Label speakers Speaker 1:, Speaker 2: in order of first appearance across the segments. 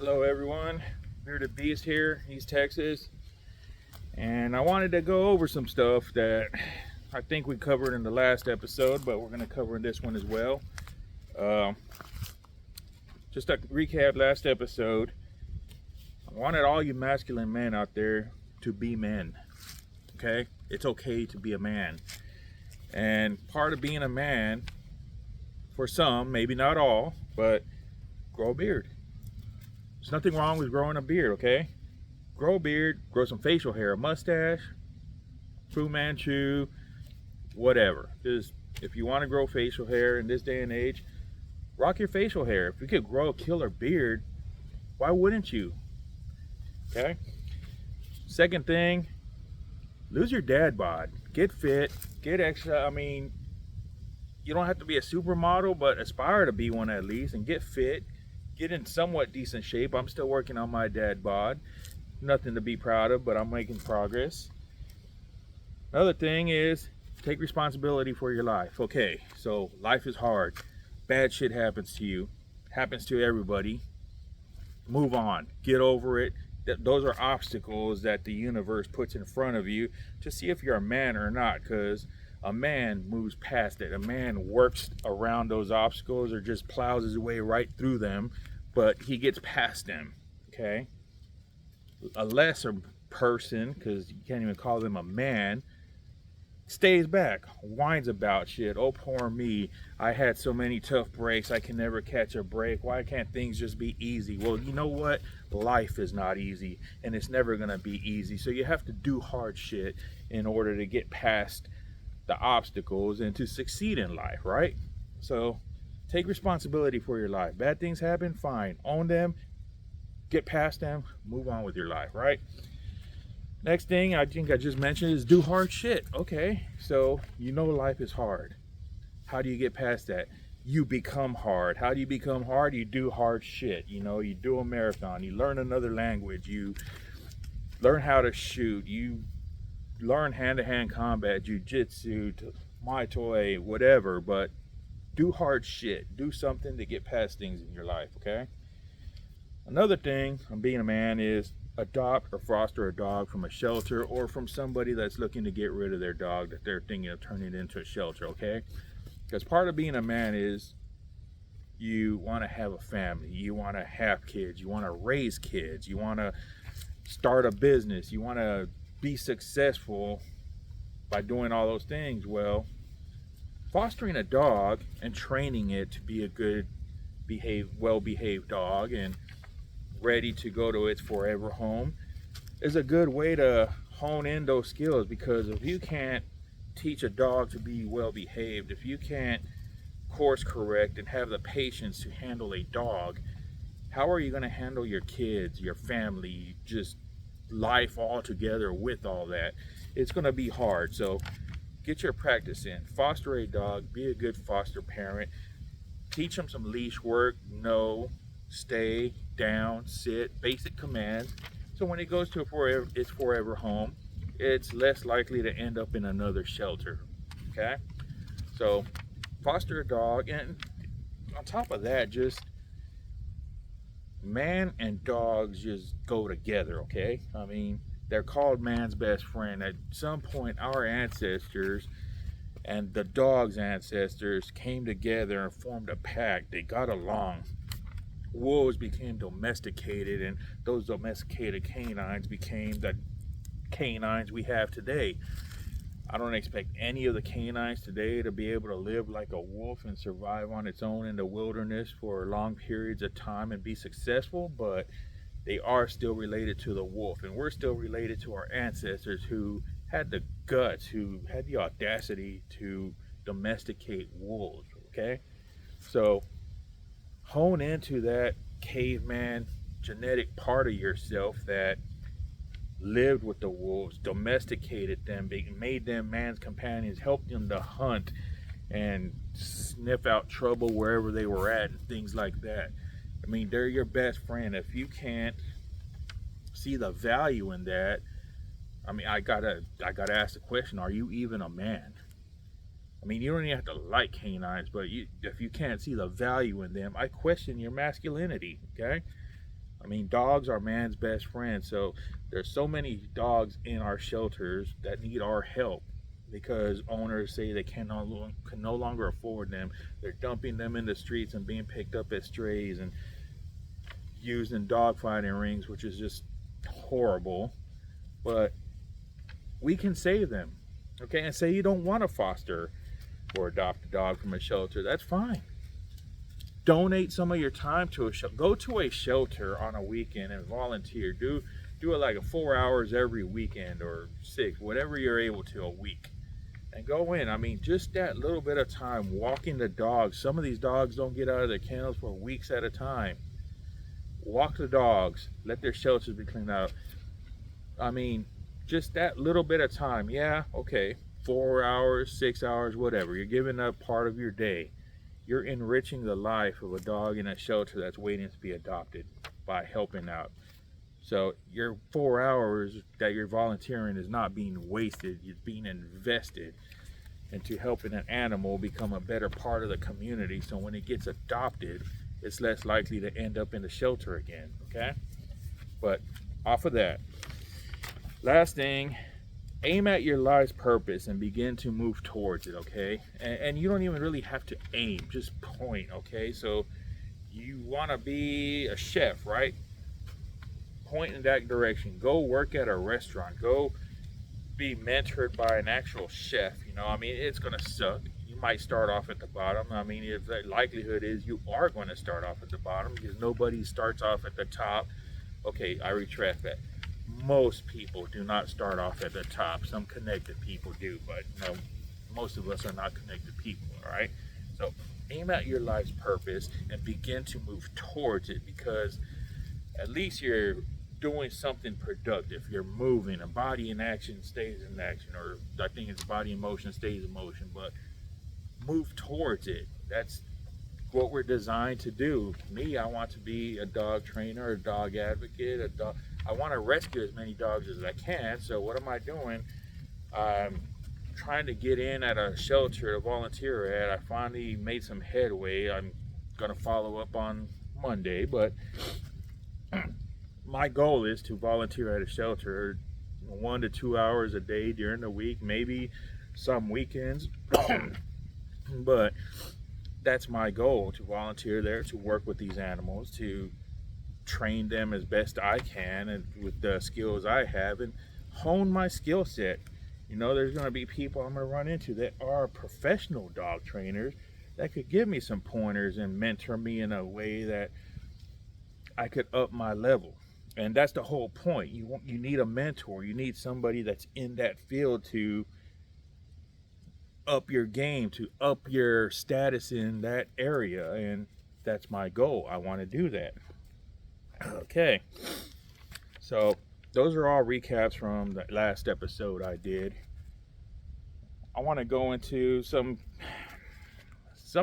Speaker 1: Hello everyone, Bearded Beast here, East Texas, and I wanted to go over some stuff that I think we covered in the last episode, but we're going to cover in this one as well. Uh, just to recap last episode, I wanted all you masculine men out there to be men, okay? It's okay to be a man, and part of being a man, for some, maybe not all, but grow a beard. There's nothing wrong with growing a beard, okay? Grow a beard, grow some facial hair, a mustache, Fu Manchu, whatever. Just if you want to grow facial hair in this day and age, rock your facial hair. If you could grow a killer beard, why wouldn't you? Okay? Second thing, lose your dad bod. Get fit, get extra. I mean, you don't have to be a supermodel, but aspire to be one at least, and get fit. Get in somewhat decent shape. I'm still working on my dad bod. Nothing to be proud of, but I'm making progress. Another thing is take responsibility for your life. Okay, so life is hard. Bad shit happens to you. Happens to everybody. Move on. Get over it. Those are obstacles that the universe puts in front of you to see if you're a man or not, because a man moves past it. A man works around those obstacles or just plows his way right through them, but he gets past them, okay? A lesser person, because you can't even call them a man, stays back, whines about shit. Oh, poor me. I had so many tough breaks. I can never catch a break. Why can't things just be easy? Well, you know what? Life is not easy, and it's never going to be easy. So you have to do hard shit in order to get past the obstacles and to succeed in life, right? So take responsibility for your life. Bad things happen, fine. Own them, get past them, move on with your life, right? Next thing I think I just mentioned is do hard shit. Okay, so you know life is hard. How do you get past that? You become hard. How do you become hard? You do hard shit. You know, you do a marathon, you learn another language, you learn how to shoot, you learn hand-to-hand combat, jiu-jitsu, Muay Thai, whatever, but do hard shit. Do something to get past things in your life, okay? Another thing on being a man is adopt or foster a dog from a shelter or from somebody that's looking to get rid of their dog that they're thinking of turning it into a shelter, okay? Because part of being a man is you want to have a family, you want to have kids, you want to raise kids, you want to start a business, you want to be successful by doing all those things. Well, fostering a dog and training it to be a good well-behaved dog and ready to go to its forever home is a good way to hone in those skills, because if you can't teach a dog to be well-behaved, if you can't course correct and have the patience to handle a dog, how are you going to handle your kids, your family, just life all together with all that? It's going to be hard. So get your practice in. Foster a dog. Be a good foster parent. Teach them some leash work. No, stay, down, sit, basic commands. So when it goes to its forever home, it's less likely to end up in another shelter. Okay? So foster a dog, and on top of that, just man and dogs just go together, okay? I mean, they're called man's best friend. At some point, our ancestors and the dog's ancestors came together and formed a pack. They got along. Wolves became domesticated, and those domesticated canines became the canines we have today. I don't expect any of the canines today to be able to live like a wolf and survive on its own in the wilderness for long periods of time and be successful, but they are still related to the wolf, and we're still related to our ancestors who had the guts, who had the audacity to domesticate wolves, okay? So hone into that caveman genetic part of yourself that lived with the wolves, domesticated them, made them man's companions, helped them to hunt and sniff out trouble wherever they were at and things like that. I mean, they're your best friend. If you can't see the value in that, I mean, I gotta ask the question: are you even a man? I mean, you don't even have to like canines, but if you can't see the value in them, I question your masculinity. Okay, I mean, dogs are man's best friend. So there's so many dogs in our shelters that need our help because owners say they can no longer afford them. They're dumping them in the streets and being picked up as strays and used in dog fighting rings, which is just horrible. But we can save them. Okay, and say you don't want to foster or adopt a dog from a shelter, that's fine. Donate some of your time to a shelter. Go to a shelter on a weekend and volunteer. Do it like a 4 hours every weekend or 6, whatever you're able to a week. And go in. I mean, just that little bit of time walking the dogs. Some of these dogs don't get out of their kennels for weeks at a time. Walk the dogs. Let their shelters be cleaned out. I mean, just that little bit of time. Yeah, okay. 4 hours, 6 hours, whatever. You're giving up part of your day. You're enriching the life of a dog in a shelter that's waiting to be adopted by helping out. So your 4 hours that you're volunteering is not being wasted. It's being invested into helping an animal become a better part of the community. So when it gets adopted, it's less likely to end up in the shelter again, okay? But off of that, last thing, aim at your life's purpose and begin to move towards it, okay? And you don't even really have to aim, just point, okay? So you want to be a chef, right? Point in that direction. Go work at a restaurant. Go be mentored by an actual chef. You know, I mean, it's going to suck. You might start off at the bottom. I mean, if the likelihood is you are going to start off at the bottom because nobody starts off at the top. Okay, I retract that. Most people do not start off at the top. Some connected people do, but no, most of us are not connected people, all right? So aim at your life's purpose and begin to move towards it, because at least you're doing something productive. You're moving. A body in action stays in action, or I think it's body in motion stays in motion, but move towards it. That's what we're designed to do. Me, I want to be a dog trainer, a dog advocate, I want to rescue as many dogs as I can. So what am I doing? I'm trying to get in at a shelter to volunteer at. I finally made some headway. I'm going to follow up on Monday, but my goal is to volunteer at a shelter 1 to 2 hours a day during the week, maybe some weekends. But that's my goal, to volunteer there, to work with these animals, to train them as best I can and with the skills I have, and hone my skill set. You know, there's going to be people I'm going to run into that are professional dog trainers that could give me some pointers and mentor me in a way that I could up my level. And that's the whole point. You need a mentor. You need somebody that's in that field to up your game, to up your status in that area. And that's my goal. I want to do that. Okay, so those are all recaps from the last episode I did. I want to go into some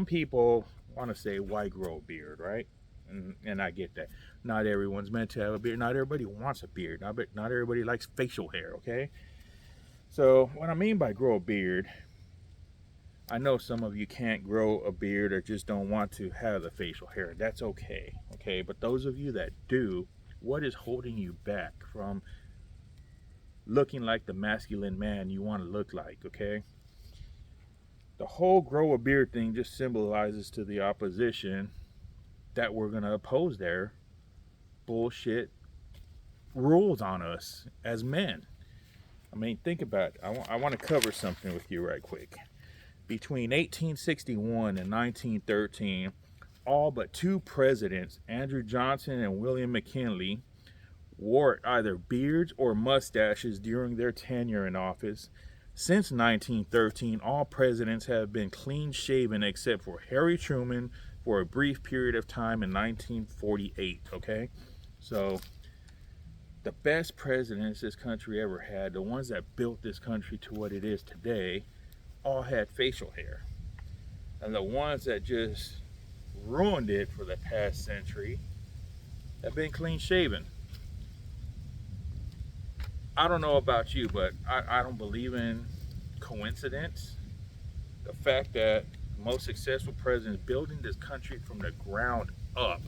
Speaker 1: people want to say, why grow a beard, right? And I get that. Not everyone's meant to have a beard. Not everybody wants a beard. Not everybody likes facial hair, okay? So what I mean by grow a beard, I know some of you can't grow a beard or just don't want to have the facial hair. That's okay, okay? But those of you that do, what is holding you back from looking like the masculine man you want to look like, okay? The whole grow a beard thing just symbolizes to the opposition that we're going to oppose their bullshit rules on us as men. I mean, think about it. I want to cover something with you right quick. Between 1861 and 1913, all but 2 presidents, Andrew Johnson and William McKinley, wore either beards or mustaches during their tenure in office. Since 1913, all presidents have been clean shaven except for Harry Truman for a brief period of time in 1948, okay? So the best presidents this country ever had, the ones that built this country to what it is today, all had facial hair. And the ones that just ruined it for the past century have been clean shaven. I don't know about you, but I don't believe in coincidence. The fact that most successful presidents building this country from the ground up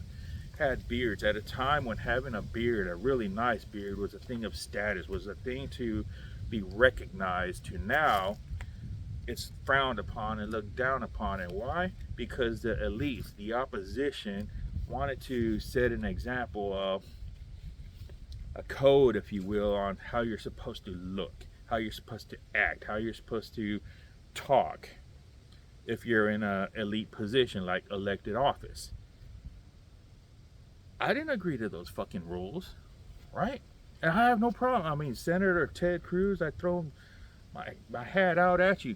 Speaker 1: had beards at a time when having a beard, a really nice beard, was a thing of status, was a thing to be recognized, to now it's frowned upon and looked down upon. And why? Because the elites, the opposition, wanted to set an example of a code, if you will, on how you're supposed to look, how you're supposed to act, how you're supposed to talk if you're in an elite position like elected office. I didn't agree to those fucking rules, right? And I have no problem. I mean, Senator Ted Cruz, I throw my hat out at you.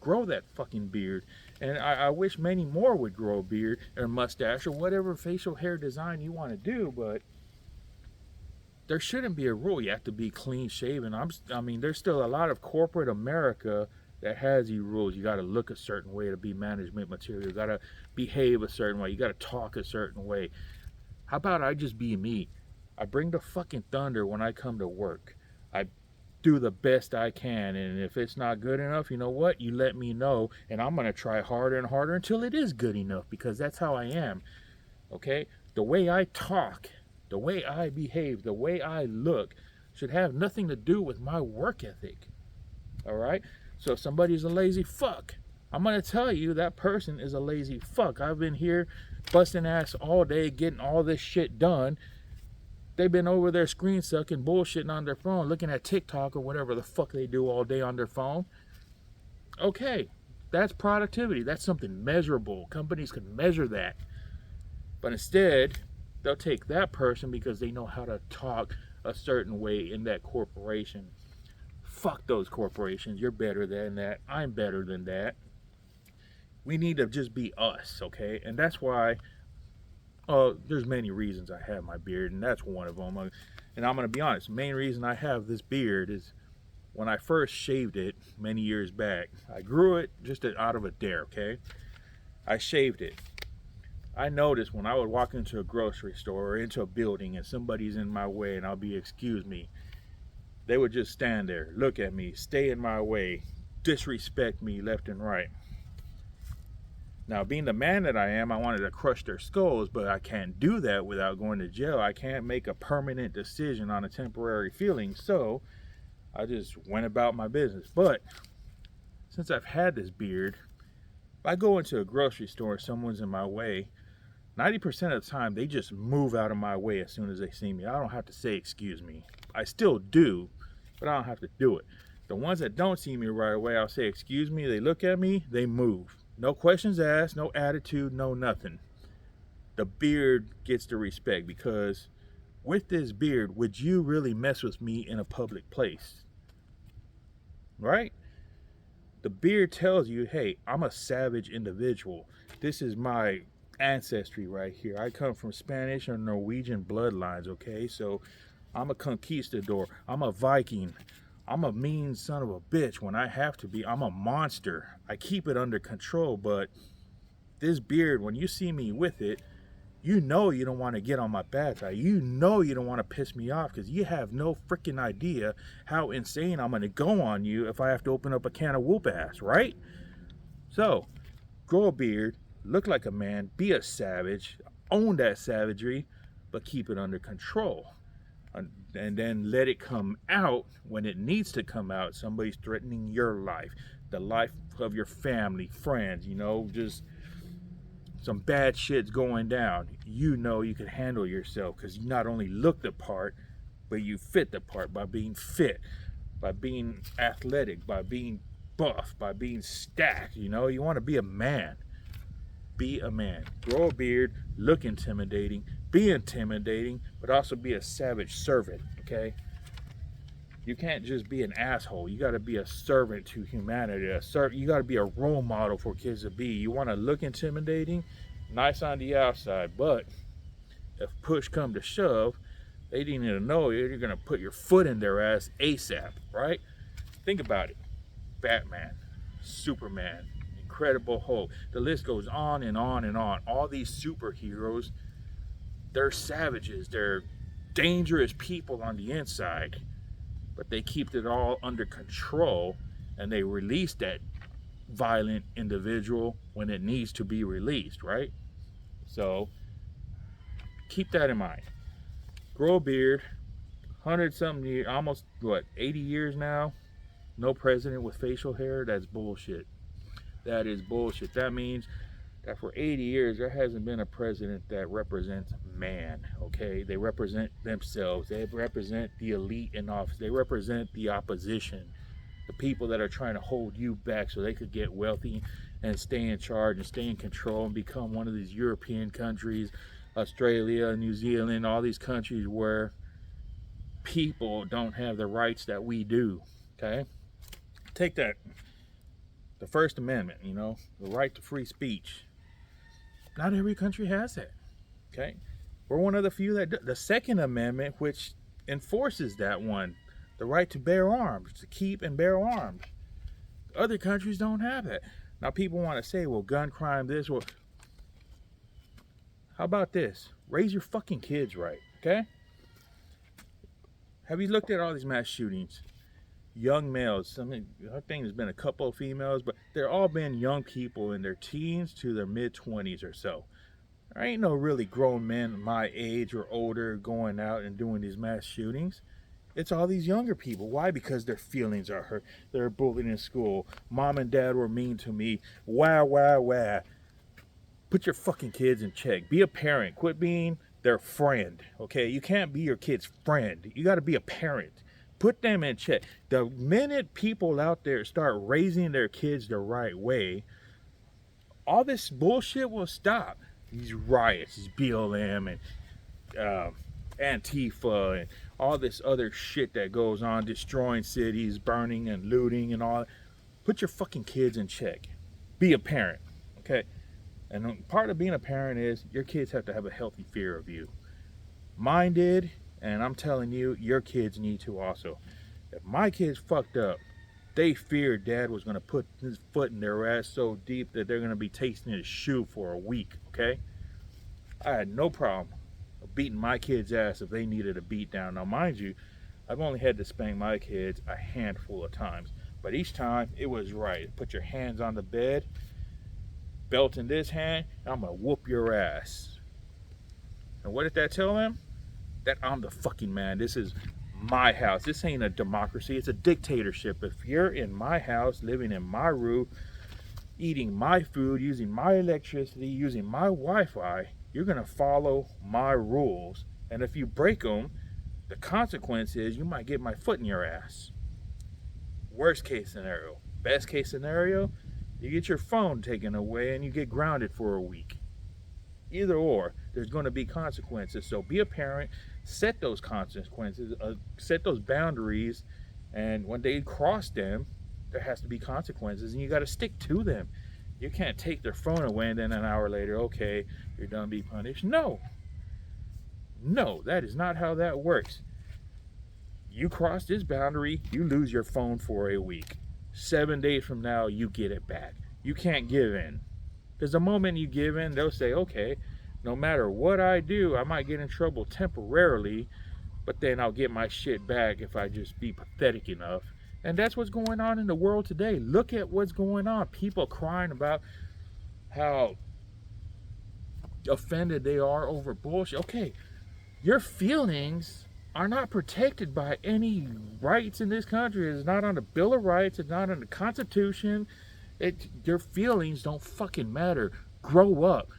Speaker 1: Grow that fucking beard. And I wish many more would grow a beard or mustache or whatever facial hair design you want to do, but there shouldn't be a rule. You have to be clean shaven. I mean, there's still a lot of corporate America that has these rules. You got to look a certain way to be management material. You got to behave a certain way. You got to talk a certain way. How about I just be me? I bring the fucking thunder when I come to work. I do the best I can, and if it's not good enough, you know what? You let me know, and I'm going to try harder and harder until it is good enough, because that's how I am. Okay? The way I talk, the way I behave, the way I look should have nothing to do with my work ethic. All right? So if somebody's a lazy fuck, I'm going to tell you that person is a lazy fuck. I've been here busting ass all day, getting all this shit done. They've been over there screen sucking, bullshitting on their phone, looking at TikTok or whatever the fuck they do all day on their phone. Okay, that's productivity. That's something measurable. Companies can measure that. But instead, they'll take that person because they know how to talk a certain way in that corporation. Fuck those corporations. You're better than that. I'm better than that. We need to just be us, okay? And that's why there's many reasons I have my beard, and that's one of them. And I'm going to be honest, the main reason I have this beard is when I first shaved it many years back. I grew it just out of a dare, okay? I shaved it. I noticed when I would walk into a grocery store or into a building and somebody's in my way and I'll be, excuse me, they would just stand there, look at me, stay in my way, disrespect me left and right. Now, being the man that I am, I wanted to crush their skulls, but I can't do that without going to jail. I can't make a permanent decision on a temporary feeling, so I just went about my business. But since I've had this beard, if I go into a grocery store and someone's in my way, 90% of the time, they just move out of my way as soon as they see me. I don't have to say, excuse me. I still do, but I don't have to do it. The ones that don't see me right away, I'll say, excuse me. They look at me, they move. No questions asked, no attitude, no nothing. The beard gets the respect, because with this beard, would you really mess with me in a public place? Right? The beard tells you, hey, I'm a savage individual. This is my ancestry right here. I come from Spanish or Norwegian bloodlines, okay? So I'm a conquistador. I'm a Viking. I'm a mean son of a bitch when I have to be. I'm a monster. I keep it under control, but this beard, when you see me with it, you know you don't want to get on my bad side. You know you don't want to piss me off, because you have no freaking idea how insane I'm going to go on you if I have to open up a can of whoop ass, right? So, grow a beard, look like a man, be a savage, own that savagery, but keep it under control. And then let it come out when it needs to come out. Somebody's threatening your life, the life of your family, friends, you know, just some bad shit's going down. You know you can handle yourself, because you not only look the part, but you fit the part by being fit, by being athletic, by being buff, by being stacked. You know, you want to be a man. Be a man. Grow a beard, look intimidating, be intimidating, but also be a savage servant, okay? You can't just be an asshole. You got to be a servant to humanity. You got to be a role model for kids to be. You want to look intimidating, nice on the outside, but if push come to shove, they need to know you're going to put your foot in their ass ASAP, right? Think about it. Batman, Superman, Incredible Hulk. The list goes on and on and on. All these superheroes, they're savages. They're dangerous people on the inside, but they keep it all under control, and they release that violent individual when it needs to be released, right? So Keep that in mind. Grow a beard. 100-something years, almost, 80 years now? No president with facial hair? That's bullshit. That is bullshit. That means that for 80 years, there hasn't been a president that represents man, okay? They represent themselves. They represent the elite in office. They represent the opposition, the people that are trying to hold you back so they could get wealthy and stay in charge and stay in control and become one of these European countries, Australia, New Zealand, all these countries where people don't have the rights that we do, okay? Take that, the First Amendment, the right to free speech. Not every country has that, okay? We're one of the few that do. The Second Amendment, which enforces that one, the right to bear arms, to keep and bear arms. Other countries don't have that. Now people want to say, well, gun crime this, well, how about this? Raise your fucking kids right, okay? Have you looked at all these mass shootings? Young males. I think there's been a couple of females, but they're all been young people in their teens to their mid-20s or so. There ain't no really grown men my age or older going out and doing these mass shootings. It's all these younger people. Why? Because their feelings are hurt. They're bullied in school. Mom and dad were mean to me. Wah. Put your fucking kids in check. Be a parent. Quit being their friend, okay? You can't be your kid's friend. You got to be a parent. Put them in check. The minute people out there start raising their kids the right way, all this bullshit will stop. These riots, these BLM and Antifa and all this other shit that goes on, destroying cities, burning and looting and all. Put your fucking kids in check. Be a parent, okay? And part of being a parent is your kids have to have a healthy fear of you. Mine did. And I'm telling you, your kids need to also. If my kids fucked up, they feared dad was going to put his foot in their ass so deep that they're going to be tasting his shoe for a week, okay? I had no problem beating my kids' ass if they needed a beat down. Now, mind you, I've only had to spank my kids a handful of times. But each time, it was right. Put your hands on the bed, belt in this hand, and I'm going to whoop your ass. And what did that tell them? That I'm the fucking man. This is my house. This ain't a democracy. It's a dictatorship. If you're in my house, living in my roof, eating my food, using my electricity, using my Wi-Fi, you're going to follow my rules. And if you break them, the consequence is you might get my foot in your ass. Worst case scenario. Best case scenario, you get your phone taken away and you get grounded for a week. Either or, there's going to be consequences. So be a parent, set those consequences, set those boundaries, and when they cross them, there has to be consequences, and you got to stick to them. You can't take their phone away and then an hour later, okay, you're done being punished. No, that is not how that works. You cross this boundary, you lose your phone for a week. 7 days from now, you get it back. You can't give in. Because the moment you give in, they'll say, okay, no matter what I do, I might get in trouble temporarily, but then I'll get my shit back if I just be pathetic enough. And that's what's going on in the world today. Look at what's going on. People crying about how offended they are over bullshit. Okay, your feelings are not protected by any rights in this country. It's not on the Bill of Rights. It's not on the Constitution. Your feelings don't fucking matter. Grow up.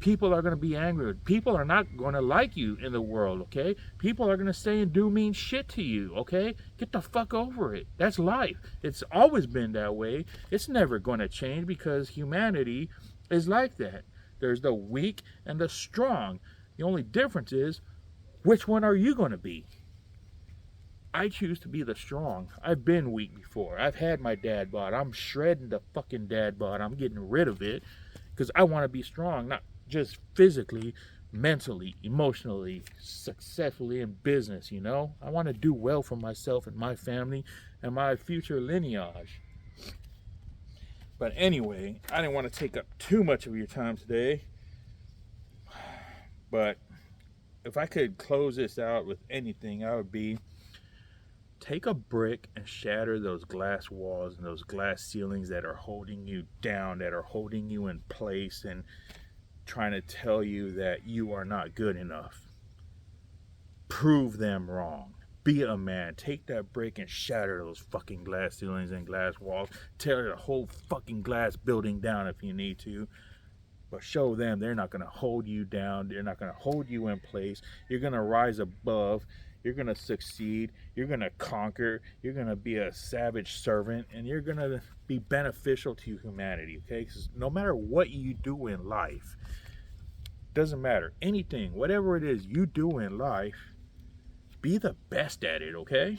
Speaker 1: People are going to be angry. People are not going to like you in the world, okay? People are going to say and do mean shit to you, okay? Get the fuck over it. That's life. It's always been that way. It's never going to change because humanity is like that. There's the weak and the strong. The only difference is, which one are you going to be? I choose to be the strong. I've been weak before. I've had my dad bod. I'm shredding the fucking dad bod. I'm getting rid of it because I want to be strong, not just physically, mentally, emotionally, successfully in business, you know? I want to do well for myself and my family and my future lineage. But anyway, I didn't want to take up too much of your time today. But if I could close this out with anything, I would be, take a brick and shatter those glass walls and those glass ceilings that are holding you down, that are holding you in place, and trying to tell you that you are not good enough. Prove them wrong. Be a man. Take that brick and shatter those fucking glass ceilings and glass walls. Tear the whole fucking glass building down if you need to. But show them they're not going to hold you down. They're not going to hold you in place. You're going to rise above. You're going to succeed. You're going to conquer. You're going to be a savage servant. And you're going to be beneficial to humanity. Okay? Because no matter what you do in life, doesn't matter. Anything, whatever it is you do in life, be the best at it, okay?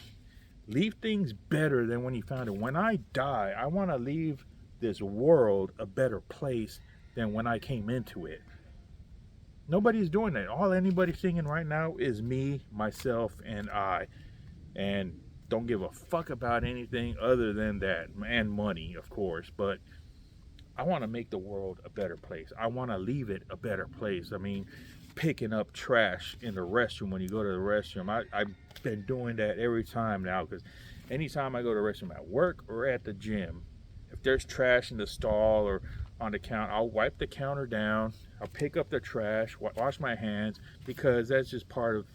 Speaker 1: Leave things better than when you found it. When I die, I want to leave this world a better place than when I came into it. Nobody's doing that. All anybody's thinking right now is me, myself, and I. And don't give a fuck about anything other than that. And money, of course. But I want to make the world a better place. I want to leave it a better place. I mean, picking up trash in the restroom when you go to the restroom. I've been doing that every time now, because anytime I go to the restroom at work or at the gym, if there's trash in the stall or on the counter, I'll wipe the counter down. I'll pick up the trash, wash my hands, because that's just part of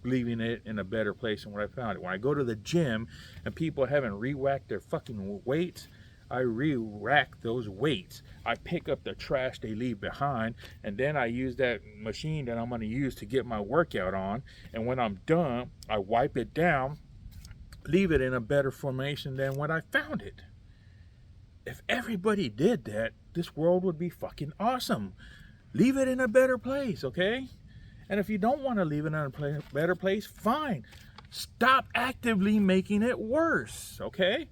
Speaker 1: leaving it in a better place than when I found it. When I go to the gym and people haven't re-whacked their fucking weights, I re-rack those weights. I pick up the trash they leave behind, and then I use that machine that I'm going to use to get my workout on. And when I'm done, I wipe it down, leave it in a better formation than when I found it. If everybody did that, this world would be fucking awesome. Leave it in a better place, okay? And if you don't want to leave it in a better place, fine. Stop actively making it worse, okay?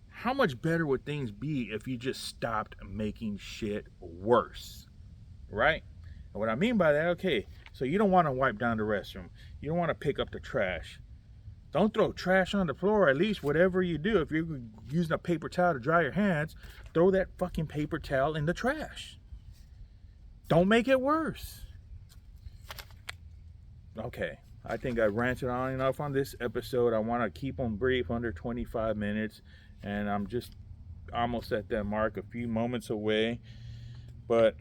Speaker 1: How much better would things be if you just stopped making shit worse, right? And what I mean by that, okay, so you don't want to wipe down the restroom. You don't want to pick up the trash. Don't throw trash on the floor. At least whatever you do, if you're using a paper towel to dry your hands, throw that fucking paper towel in the trash. Don't make it worse. Okay, I think I ranted on enough on this episode. I want to keep them brief, under 25 minutes. And I'm just almost at that mark, a few moments away. But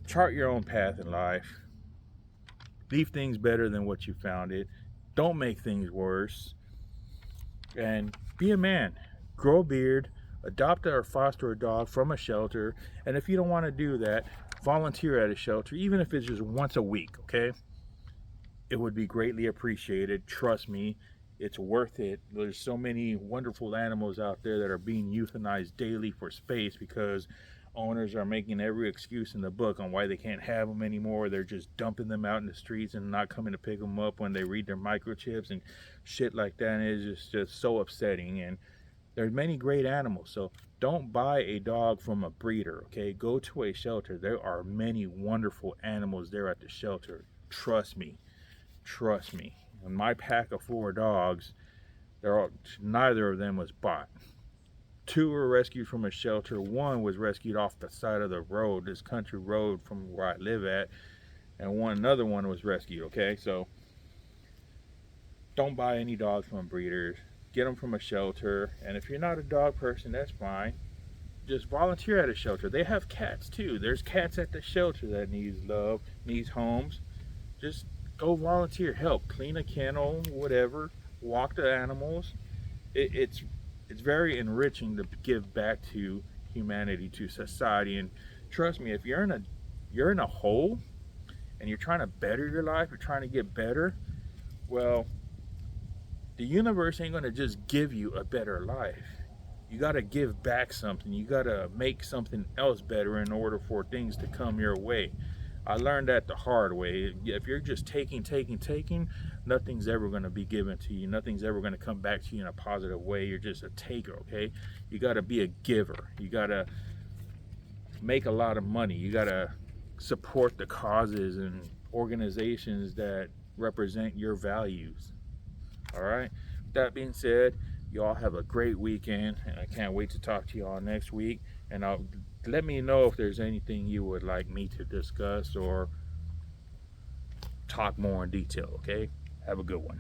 Speaker 1: chart your own path in life. Leave things better than what you found it. Don't make things worse. And be a man. Grow a beard. Adopt or foster a dog from a shelter. And if you don't want to do that, volunteer at a shelter, even if it's just once a week, okay? It would be greatly appreciated. Trust me. It's worth it. There's so many wonderful animals out there that are being euthanized daily for space because owners are making every excuse in the book on why they can't have them anymore. They're just dumping them out in the streets and not coming to pick them up when they read their microchips and shit like that. And it's just so upsetting. And there's many great animals. So don't buy a dog from a breeder, okay? Go to a shelter. There are many wonderful animals there at the shelter. Trust me. Trust me. In my pack of 4 dogs, neither of them was bought. 2 were rescued from a shelter. 1 was rescued off the side of the road, this country road from where I live at, and another one was rescued, okay? So don't buy any dogs from breeders. Get them from a shelter. And if you're not a dog person, that's fine. Just volunteer at a shelter. They have cats too. There's cats at the shelter that needs love, needs homes. Just go volunteer, help, clean a kennel, whatever, walk the animals. It's very enriching to give back to humanity, to society. And trust me, if you're in a hole and you're trying to better your life, you're trying to get better, well, the universe ain't going to just give you a better life. You got to give back something. You got to make something else better in order for things to come your way. I learned that the hard way. If you're just taking, nothing's ever going to be given to you. Nothing's ever going to come back to you in a positive way. You're just a taker, okay? You got to be a giver. You got to make a lot of money. You got to support the causes and organizations that represent your values. All right? With that being said, y'all have a great weekend, and I can't wait to talk to y'all next week. And let me know if there's anything you would like me to discuss or talk more in detail, okay? Have a good one.